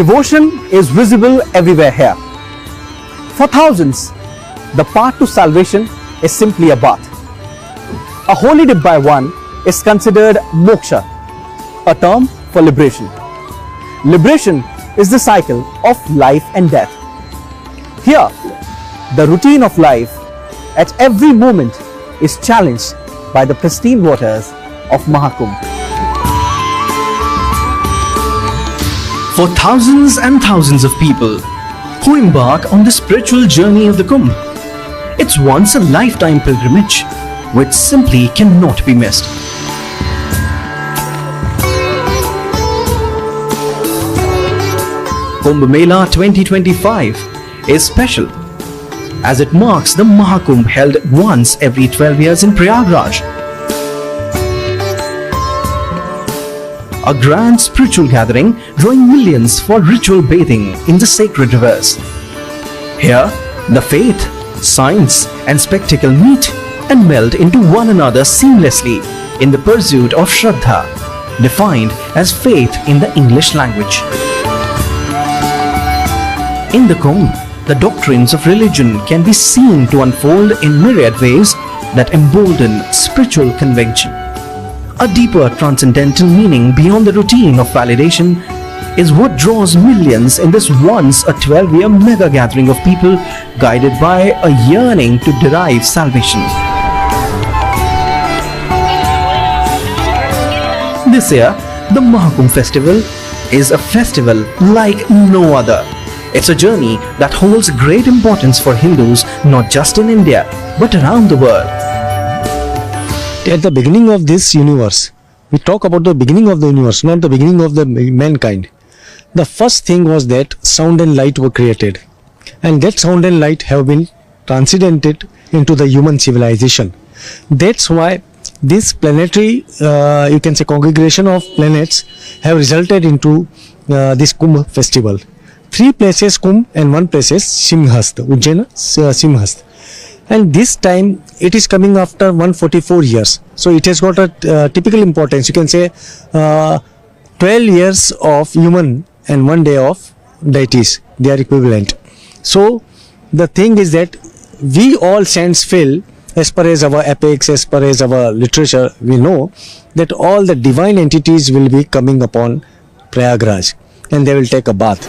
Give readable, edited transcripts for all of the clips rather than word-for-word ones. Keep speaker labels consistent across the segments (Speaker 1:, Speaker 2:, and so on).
Speaker 1: Devotion is visible everywhere here. For thousands, the path to salvation is simply a bath. A holy dip by one is considered moksha, a term for liberation. Liberation is the cycle of life and death. Here, the routine of life at every moment is challenged by the pristine waters of MahaKumbh.
Speaker 2: For thousands and thousands of people who embark on the spiritual journey of the Kumbh, it's once a lifetime pilgrimage which simply cannot be missed. Kumbh Mela 2025 is special as it marks the MahaKumbh held once every 12 years in Prayagraj. A grand spiritual gathering drawing millions for ritual bathing in the sacred rivers. Here, the faith, science and spectacle meet and meld into one another seamlessly in the pursuit of Shraddha, defined as faith in the English language. In the Kumbh, the doctrines of religion can be seen to unfold in myriad ways that embolden spiritual conviction. A deeper transcendental meaning beyond the routine of validation is what draws millions in this once a 12-year mega gathering of people guided by a yearning to derive salvation. This year, the MahaKumbh festival is a festival like no other. It's a journey that holds great importance for Hindus not just in India but around the world.
Speaker 3: At the beginning of this universe, we talk about the beginning of the universe, not the beginning of the mankind. The first thing was that sound and light were created, and that sound and light have been transcendented into the human civilization. That's why this planetary, you can say, congregation of planets have resulted into this Kumbh festival. 3 places Kumbh and 1 place is Simhast, Ujjain Simhast. And this time it is coming after 144 years. So it has got a typical importance. You can say 12 years of human and 1 day of deities. They are equivalent. So the thing is that we all saints feel, as per as our epics, as per as our literature, we know that all the divine entities will be coming upon Prayagraj and they will take a bath.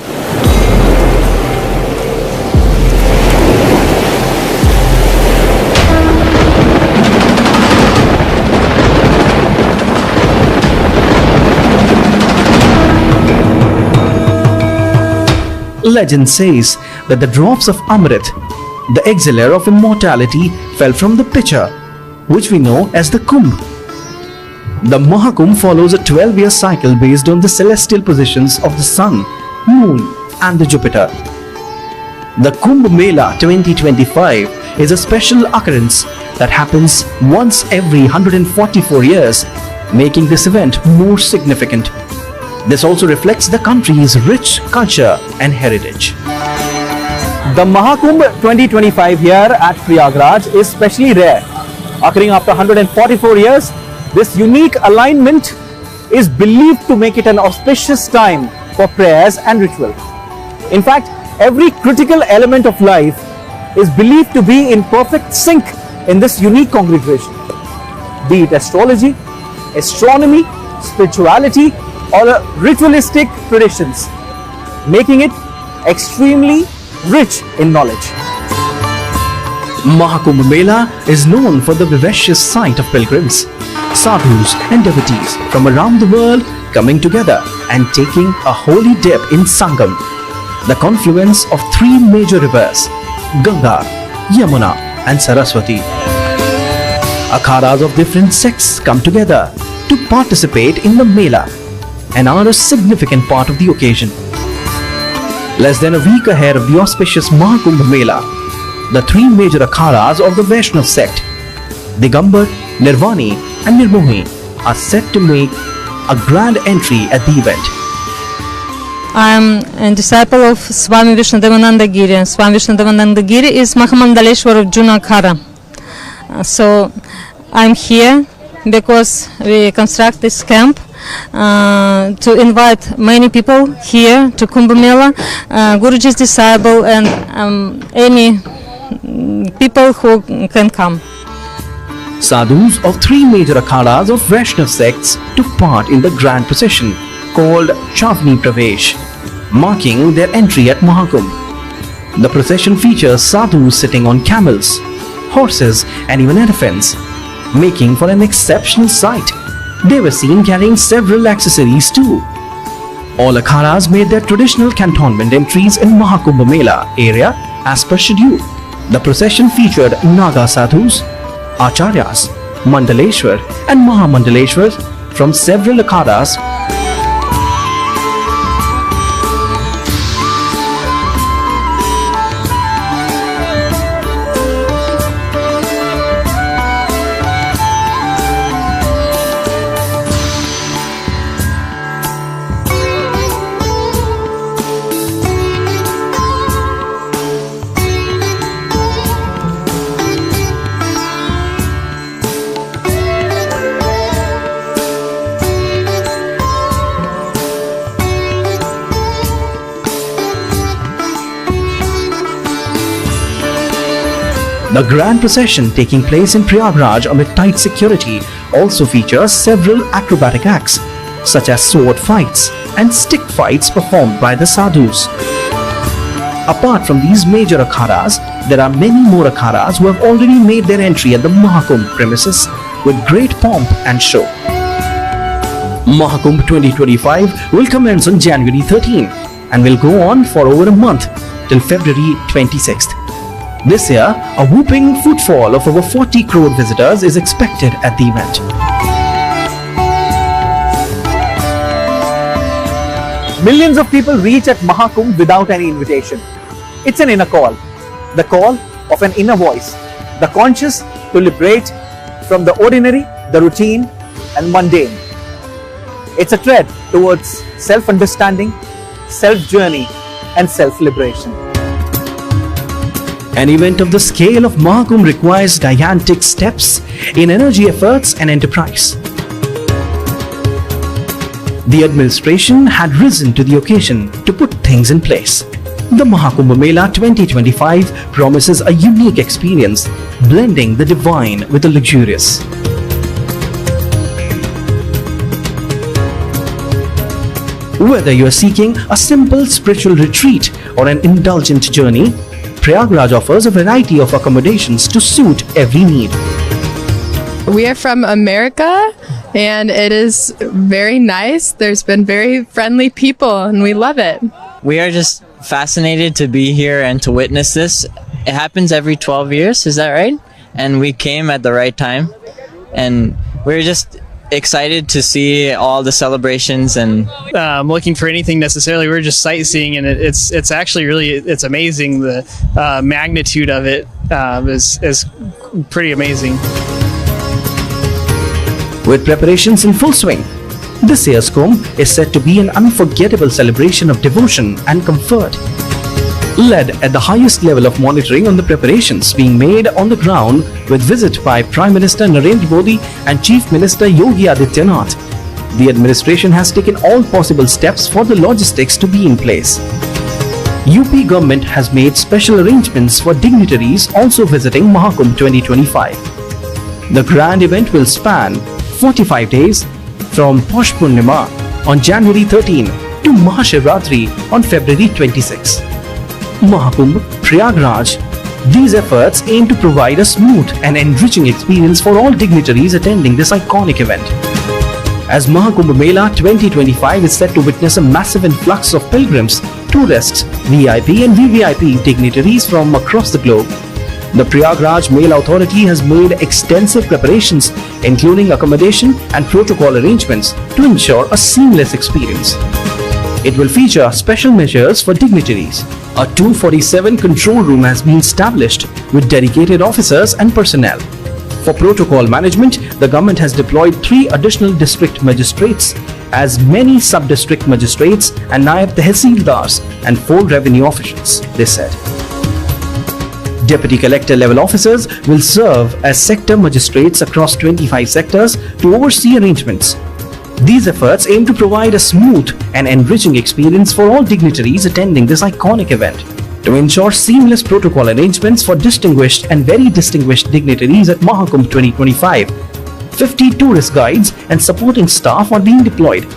Speaker 2: Legend says that the drops of Amrit, the exhaler of immortality, fell from the pitcher, which we know as the Kumbh. The MahaKumbh follows a 12-year cycle based on the celestial positions of the Sun, Moon and the Jupiter. The Kumbh Mela 2025 is a special occurrence that happens once every 144 years, making this event more significant. This also reflects the country's rich culture and heritage.
Speaker 1: The MahaKumbh 2025 here at Prayagraj is especially rare. Occurring after 144 years, this unique alignment is believed to make it an auspicious time for prayers and ritual. In fact, every critical element of life is believed to be in perfect sync in this unique congregation. Be it astrology, astronomy, spirituality, or ritualistic traditions, making it extremely rich in knowledge.
Speaker 2: MahaKumbh Mela is known for the vivacious sight of pilgrims, sadhus and devotees from around the world coming together and taking a holy dip in Sangam, the confluence of 3 major rivers, Ganga, Yamuna and Saraswati. Akharas of different sects come together to participate in the Mela and are a significant part of the occasion. Less than a week ahead of the auspicious MahaKumbh Mela, the 3 major akharas of the Vaishnav sect, Digambar, Nirvani and Nirmohi, are set to make a grand entry at the event.
Speaker 4: I am a disciple of Swami Vishnadevananda Giri. Swami Vishnadevananda Giri is Mahamandaleshwar of Juna Akhara. So I'm here because we construct this camp to invite many people here to Kumbh Mela, Guruji's disciple, and any people who can come.
Speaker 2: Sadhus of three major akhadas of Vaishnav sects took part in the grand procession called Chavni Pravesh, marking their entry at MahaKumbh. The procession features sadhus sitting on camels, horses and even elephants, making for an exceptional sight. They were seen carrying several accessories too. All akhadas made their traditional cantonment entries in MahaKumbh Mela area as per schedule. The procession featured Naga sadhus, Acharyas, Mandaleshwar and Mahamandaleshwar from several akhadas. The grand procession taking place in Prayagraj amid tight security also features several acrobatic acts, such as sword fights and stick fights performed by the sadhus. Apart from these major akhadas, there are many more akhadas who have already made their entry at the MahaKumbh premises with great pomp and show. MahaKumbh 2025 will commence on January 13 and will go on for over a month till February 26th. This year, a whooping footfall of over 40 crore visitors is expected at the event.
Speaker 1: Millions of people reach at MahaKumbh without any invitation. It's an inner call, the call of an inner voice, the conscious to liberate from the ordinary, the routine and mundane. It's a tread towards self-understanding, self-journey and self-liberation.
Speaker 2: An event of the scale of MahaKumbh requires gigantic steps in energy, efforts and enterprise. The administration had risen to the occasion to put things in place. The MahaKumbh Mela 2025 promises a unique experience, blending the divine with the luxurious. Whether you are seeking a simple spiritual retreat or an indulgent journey, Prayagraj offers a variety of accommodations to suit every need.
Speaker 5: We are from America and it is very nice. There's been very friendly people and we love it.
Speaker 6: We are just fascinated to be here and to witness this. It happens every 12 years, is that right? And we came at the right time and we're just excited to see all the celebrations and
Speaker 7: looking for anything necessarily. We're just sightseeing and it's actually really, it's amazing. The magnitude of it is pretty amazing.
Speaker 2: With preparations in full swing, this year's Kumbh is said to be an unforgettable celebration of devotion and comfort. Led at the highest level of monitoring on the preparations being made on the ground with visit by Prime Minister Narendra Modi and Chief Minister Yogi Adityanath, the administration has taken all possible steps for the logistics to be in place. UP government has made special arrangements for dignitaries also visiting MahaKumbh 2025. The grand event will span 45 days from Posh Purnima on January 13 to Mahashivratri on February 26. MahaKumbh, Prayagraj. These efforts aim to provide a smooth and enriching experience for all dignitaries attending this iconic event. As MahaKumbh Mela 2025 is set to witness a massive influx of pilgrims, tourists, VIP and VVIP dignitaries from across the globe, the Prayagraj Mela Authority has made extensive preparations, including accommodation and protocol arrangements to ensure a seamless experience. It will feature special measures for dignitaries. A 247 control room has been established with dedicated officers and personnel. For protocol management, the government has deployed 3 additional district magistrates, as many sub-district magistrates and Naib Tehsildars and 4 revenue officials, they said. Deputy collector level officers will serve as sector magistrates across 25 sectors to oversee arrangements. These efforts aim to provide a smooth and enriching experience for all dignitaries attending this iconic event. To ensure seamless protocol arrangements for distinguished and very distinguished dignitaries at MahaKumbh 2025, 50 tourist guides and supporting staff are being deployed.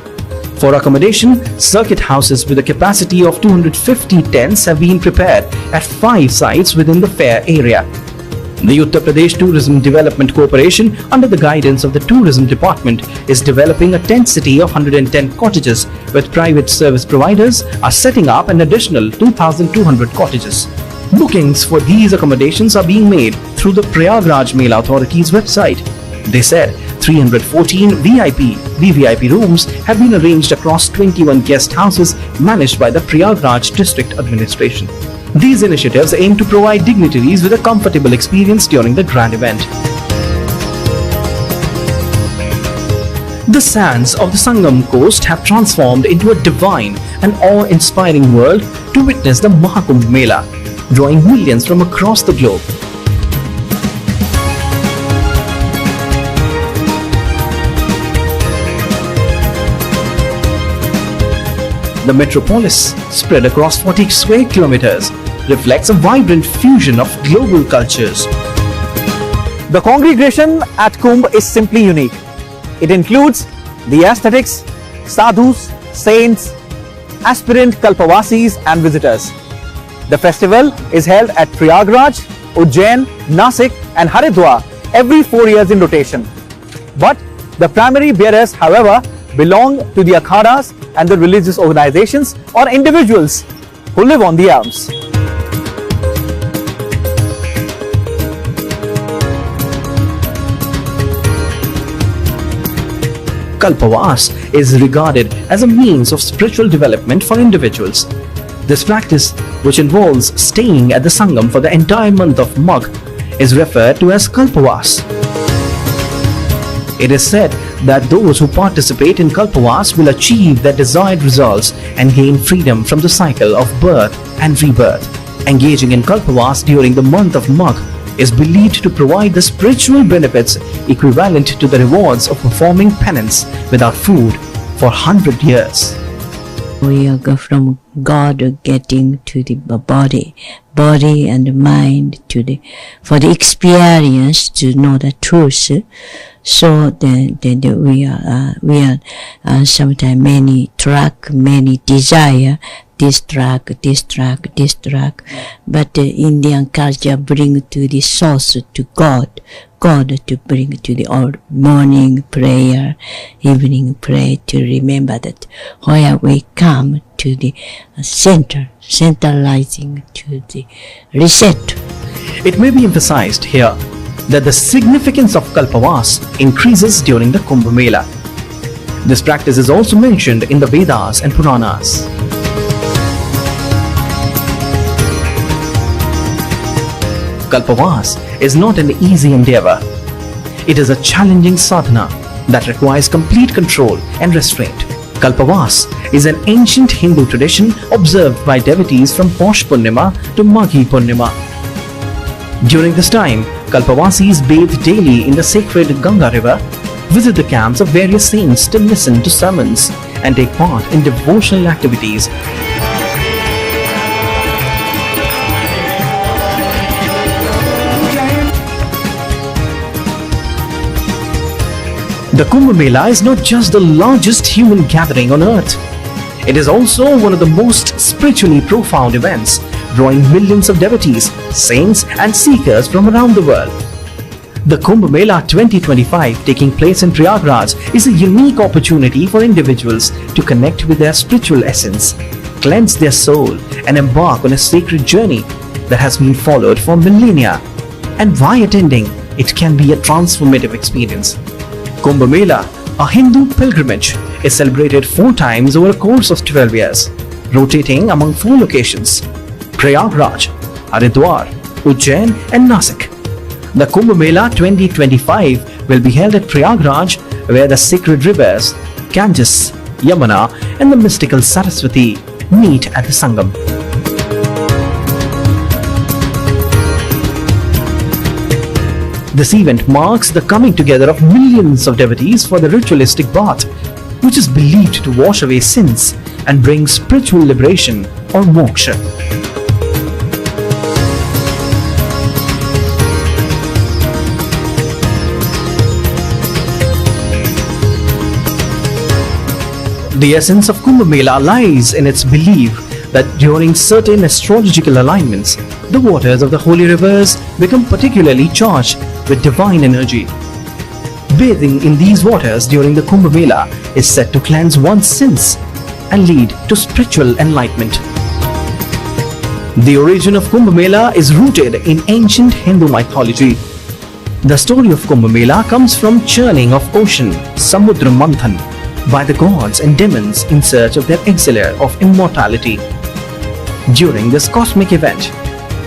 Speaker 2: For accommodation, circuit houses with a capacity of 250 tents have been prepared at 5 sites within the fair area. The Uttar Pradesh Tourism Development Corporation, under the guidance of the Tourism Department, is developing a tent city of 110 cottages, with private service providers are setting up an additional 2,200 cottages. Bookings for these accommodations are being made through the Prayagraj Mela Authority's website. They said 314 VIP, VVIP rooms have been arranged across 21 guest houses managed by the Prayagraj District Administration. These initiatives aim to provide dignitaries with a comfortable experience during the grand event. The sands of the Sangam coast have transformed into a divine and awe-inspiring world to witness the MahaKumbh Mela, drawing millions from across the globe. The metropolis, spread across 40 square kilometers, reflects a vibrant fusion of global cultures.
Speaker 1: The congregation at Kumbh is simply unique. It includes the aesthetics, sadhus, saints, aspirant Kalpavasis and visitors. The festival is held at Prayagraj, Ujjain, Nasik and Haridwar every 4 years in rotation. But the primary bearers, however, belong to the akhadas and the religious organizations or individuals who live on the alms.
Speaker 2: Kalpavas is regarded as a means of spiritual development for individuals. This practice, which involves staying at the Sangam for the entire month of Magh, is referred to as Kalpavas. It is said that those who participate in Kalpavas will achieve their desired results and gain freedom from the cycle of birth and rebirth. Engaging in Kalpavas during the month of Magh is believed to provide the spiritual benefits equivalent to the rewards of performing penance without food for 100 years.
Speaker 8: We are from God getting to the body and mind for the experience to know the truth. So then we are sometimes many track, many desire, distract. But the Indian culture bring to the source, to God to bring to the old morning prayer, evening prayer, to remember that where we come to the centralizing to the reset.
Speaker 2: It may be emphasized here that the significance of Kalpavas increases during the Kumbh Mela. This practice is also mentioned in the Vedas and Puranas. Kalpavas is not an easy endeavor. It is a challenging sadhana that requires complete control and restraint. Kalpavas is an ancient Hindu tradition observed by devotees from Posh Purnima to Maghi Purnima. During this time, Kalpavasis bathe daily in the sacred Ganga river, visit the camps of various saints to listen to sermons, and take part in devotional activities. The Kumbh Mela is not just the largest human gathering on earth. It is also one of the most spiritually profound events, drawing millions of devotees, saints and seekers from around the world. The Kumbh Mela 2025, taking place in Prayagraj, is a unique opportunity for individuals to connect with their spiritual essence, cleanse their soul and embark on a sacred journey that has been followed for millennia. And by attending, it can be a transformative experience. Kumbh Mela, a Hindu pilgrimage, is celebrated 4 times over a course of 12 years, rotating among 4 locations: Prayagraj, Haridwar, Ujjain and Nasik. The Kumbh Mela 2025 will be held at Prayagraj, where the sacred rivers Ganges, Yamuna and the mystical Saraswati meet at the Sangam. This event marks the coming together of millions of devotees for the ritualistic bath, which is believed to wash away sins and bring spiritual liberation or moksha. The essence of Kumbh Mela lies in its belief that during certain astrological alignments, the waters of the holy rivers become particularly charged with divine energy. Bathing in these waters during the Kumbh Mela is said to cleanse one's sins and lead to spiritual enlightenment. The origin of Kumbh Mela is rooted in ancient Hindu mythology. The story of Kumbh Mela comes from churning of ocean, Samudra Manthan, by the gods and demons in search of their exilere of immortality. During this cosmic event,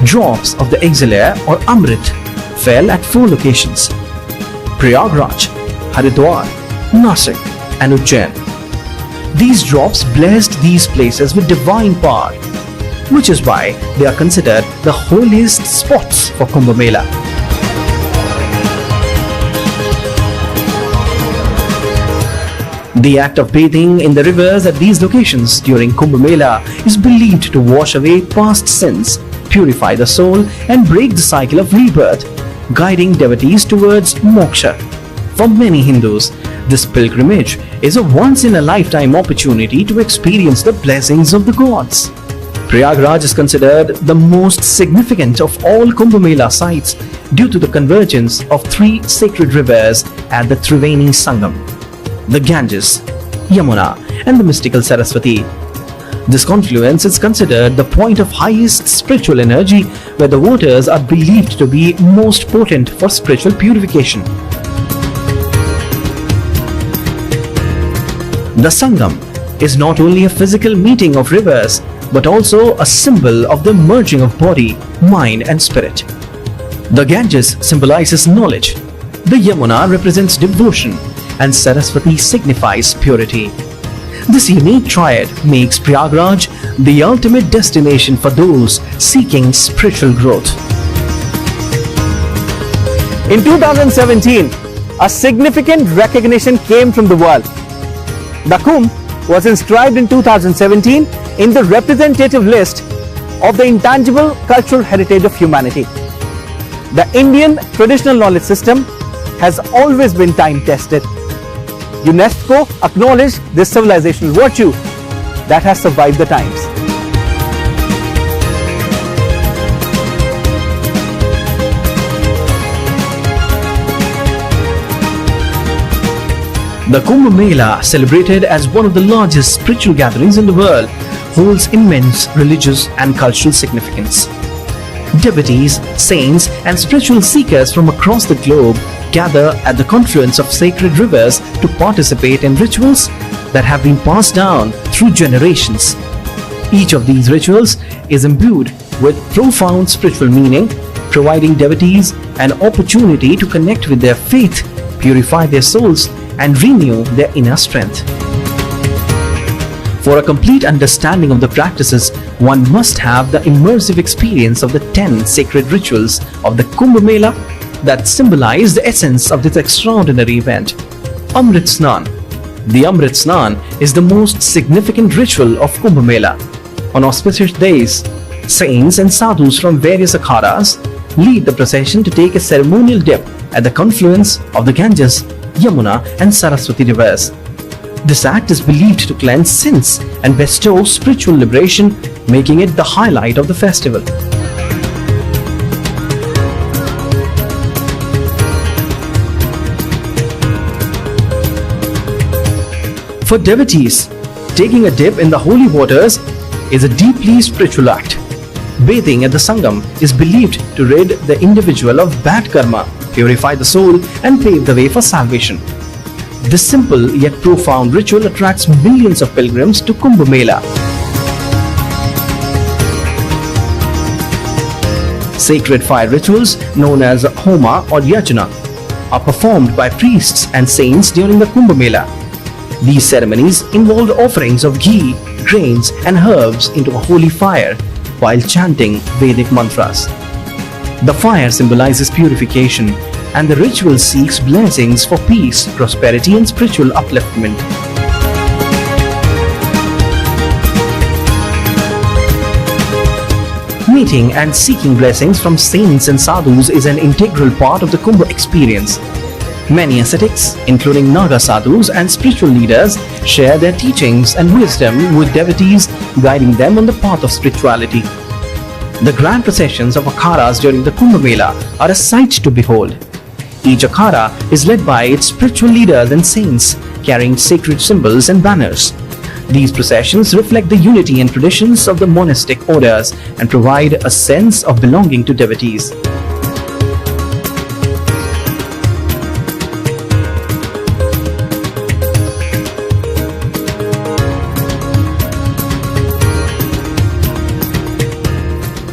Speaker 2: drops of the exilere or Amrit fell at 4 locations: Prayagraj, Haridwar, Nasik and Ujjain. These drops blessed these places with divine power, which is why they are considered the holiest spots for Kumbh Mela. The act of bathing in the rivers at these locations during Kumbh Mela is believed to wash away past sins, purify the soul and break the cycle of rebirth, guiding devotees towards moksha. For many Hindus, this pilgrimage is a once-in-a-lifetime opportunity to experience the blessings of the gods. Prayagraj is considered the most significant of all Kumbh Mela sites due to the convergence of 3 sacred rivers at the Triveni Sangam: the Ganges, Yamuna and the mystical Saraswati. This confluence is considered the point of highest spiritual energy, where the waters are believed to be most potent for spiritual purification. The Sangam is not only a physical meeting of rivers, but also a symbol of the merging of body, mind and spirit. The Ganges symbolizes knowledge, the Yamuna represents devotion, and Saraswati signifies purity. This unique triad makes Prayagraj the ultimate destination for those seeking spiritual growth.
Speaker 1: In 2017, a significant recognition came from the world. The Kumbh was inscribed in 2017 in the representative list of the intangible cultural heritage of humanity. The Indian traditional knowledge system has always been time-tested. UNESCO acknowledged this civilizational virtue that has survived the times.
Speaker 2: The Kumbh Mela, celebrated as one of the largest spiritual gatherings in the world, holds immense religious and cultural significance. Devotees, saints and spiritual seekers from across the globe gather at the confluence of sacred rivers to participate in rituals that have been passed down through generations. Each of these rituals is imbued with profound spiritual meaning, providing devotees an opportunity to connect with their faith, purify their souls, and renew their inner strength. For a complete understanding of the practices, one must have the immersive experience of the 10 sacred rituals of the Kumbh Mela that symbolize the essence of this extraordinary event. Amrit Snan. The Amrit Snan is the most significant ritual of Kumbh Mela. On auspicious days, saints and sadhus from various akhadas lead the procession to take a ceremonial dip at the confluence of the Ganges, Yamuna and Saraswati rivers. This act is believed to cleanse sins and bestow spiritual liberation, making it the highlight of the festival. For devotees, taking a dip in the holy waters is a deeply spiritual act. Bathing at the Sangam is believed to rid the individual of bad karma, purify the soul and pave the way for salvation. This simple yet profound ritual attracts millions of pilgrims to Kumbh Mela. Sacred fire rituals known as Homa or Yajna are performed by priests and saints during the Kumbh Mela. These ceremonies involved offerings of ghee, grains and herbs into a holy fire while chanting Vedic mantras. The fire symbolizes purification and the ritual seeks blessings for peace, prosperity and spiritual upliftment. Meeting and seeking blessings from saints and sadhus is an integral part of the Kumbh experience. Many ascetics, including Naga sadhus and spiritual leaders, share their teachings and wisdom with devotees, guiding them on the path of spirituality. The grand processions of akharas during the Kumbh Mela are a sight to behold. Each akhara is led by its spiritual leaders and saints, carrying sacred symbols and banners. These processions reflect the unity and traditions of the monastic orders and provide a sense of belonging to devotees.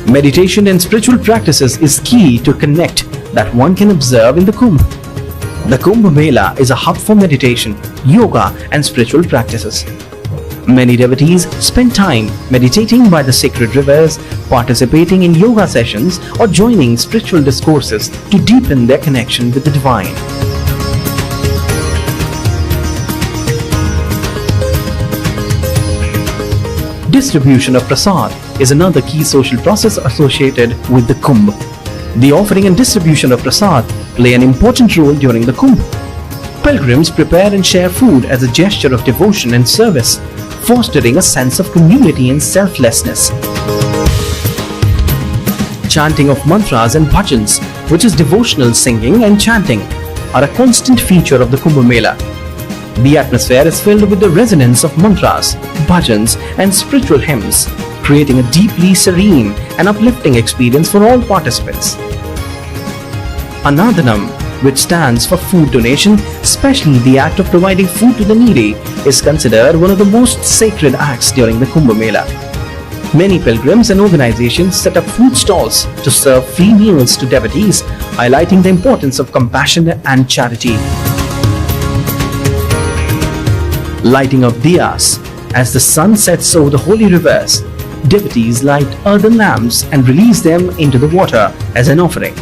Speaker 2: Meditation and spiritual practices is key to connect that one can observe in the Kumbh. The Kumbh Mela is a hub for meditation, yoga and spiritual practices. Many devotees spend time meditating by the sacred rivers, participating in yoga sessions or joining spiritual discourses to deepen their connection with the divine. Distribution of prasad is another key social process associated with the Kumbh. The offering and distribution of prasad play an important role during the Kumbh. Pilgrims prepare and share food as a gesture of devotion and service, fostering a sense of community and selflessness. Chanting of mantras and bhajans, which is devotional singing and chanting, are a constant feature of the Kumbh Mela. The atmosphere is filled with the resonance of mantras, bhajans and spiritual hymns, creating a deeply serene and uplifting experience for all participants. Annadanam, which stands for food donation, especially the act of providing food to the needy, is considered one of the most sacred acts during the Kumbh Mela. Many pilgrims and organizations set up food stalls to serve free meals to devotees, highlighting the importance of compassion and charity. Lighting of diyas. As the sun sets over the holy rivers, devotees light earthen lamps and release them into the water as an offering.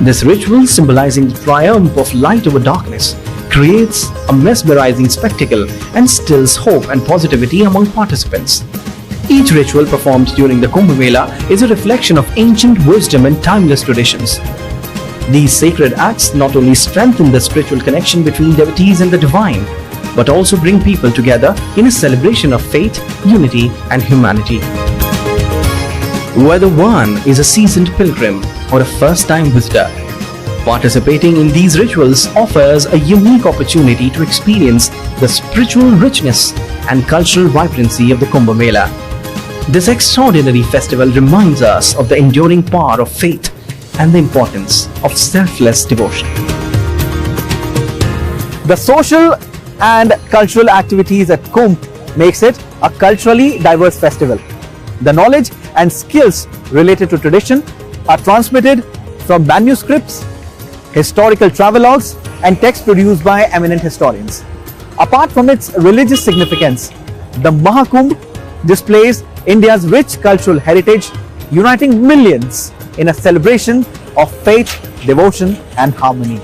Speaker 2: This ritual, symbolizing the triumph of light over darkness, creates a mesmerizing spectacle and instills hope and positivity among participants. Each ritual performed during the Kumbh Mela is a reflection of ancient wisdom and timeless traditions. These sacred acts not only strengthen the spiritual connection between devotees and the divine, but also bring people together in a celebration of faith, unity, and humanity. Whether one is a seasoned pilgrim or a first-time visitor, participating in these rituals offers a unique opportunity to experience the spiritual richness and cultural vibrancy of the Kumbh Mela. This extraordinary festival reminds us of the enduring power of faith and the importance of selfless devotion.
Speaker 1: The social and cultural activities at Kumbh makes it a culturally diverse festival. The knowledge and skills related to tradition are transmitted from manuscripts, historical travelogues, and texts produced by eminent historians. Apart from its religious significance, the MahaKumbh displays India's rich cultural heritage, uniting millions in a celebration of faith, devotion, and harmony.